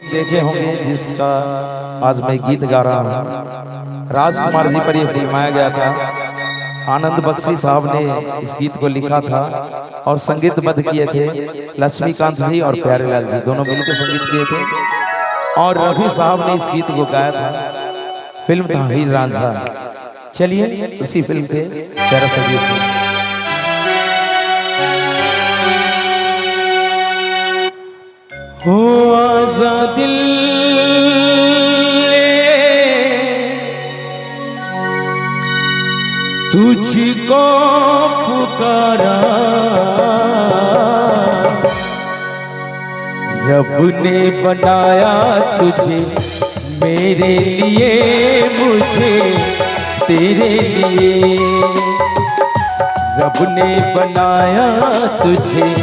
देखे होंगे जिसका आज मैं गीत गा रहा हूँ। राजकुमार जी पर यह फिल्माया गया था। आनंद बख्शी साहब ने इस गीत को लिखा था और संगीतबद्ध किए थे लक्ष्मीकांत जी और प्यारेलाल जी, दोनों मिलकर संगीत किए थे। और रफी साहब ने इस गीत को गाया था। फिल्म था हीर रांझा। चलिए इसी फिल्म से प्यारा संगीत है। हो आजा दिल तुझको पुकारा, रब ने बनाया तुझे मेरे लिए, मुझे तेरे लिए। रब ने बनाया तुझे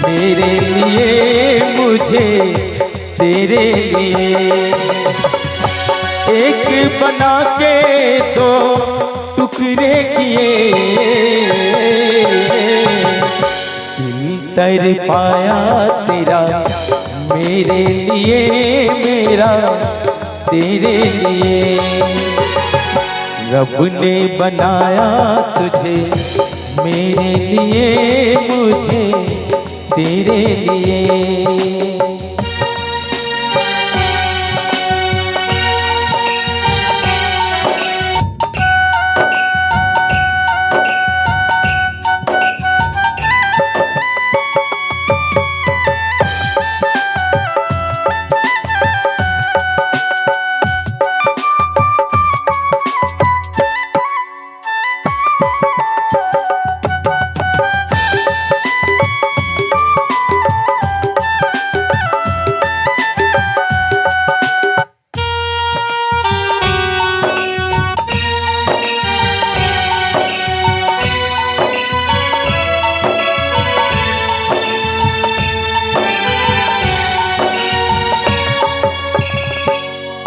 मेरे लिए, मुझे तेरे लिए। एक बना के दो टुकड़े किए, दिल तर पाया तेरा मेरे लिए, मेरा तेरे लिए। रब ने बनाया तुझे मेरे लिए, मुझे तेरे लिए।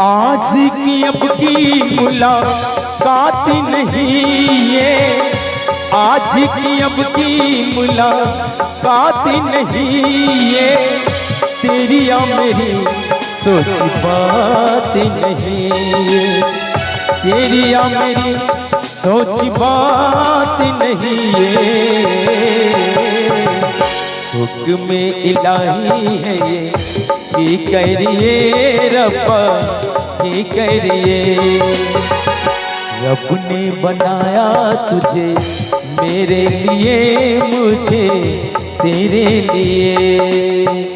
आज की अब की मुलाकात नहीं ये, आज की अब की मुलाकात नहीं ये, तेरी या मेरी सोच बात नहीं ये, तेरी या मेरी सोच बात नहीं ये। हुक्म इलाही है ये की करिए रब्बा की करिए। रब ने बनाया तुझे मेरे लिए, मुझे तेरे लिए।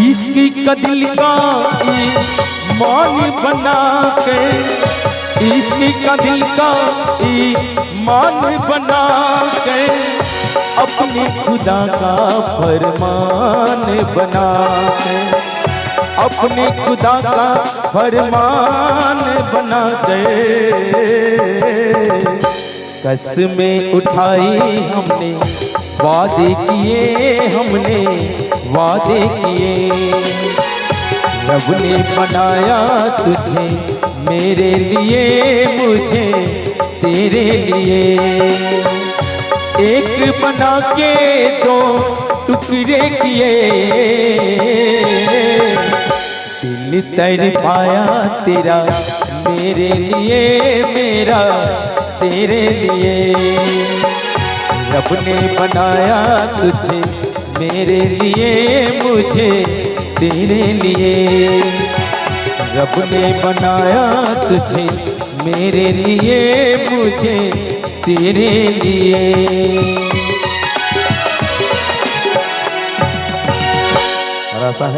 इसकी कदिल का ईमान बना के, इसकी कदिल का ईमान बना के, अपने खुदा का फरमान बना के, अपने खुदा का फरमान बना के। कसमें उठाई हमने, वादे किए हमने, वादे किए। रब ने बनाया तुझे मेरे लिए, मुझे तेरे लिए। एक बना के दो टुकड़े किए, दिल तर पाया तेरा मेरे लिए, मेरा तेरे लिए। रब ने बनाया तुझे मेरे लिए, मुझे तेरे लिए। रब ने बनाया तुझे मेरे लिए, मुझे तेरे लिए। है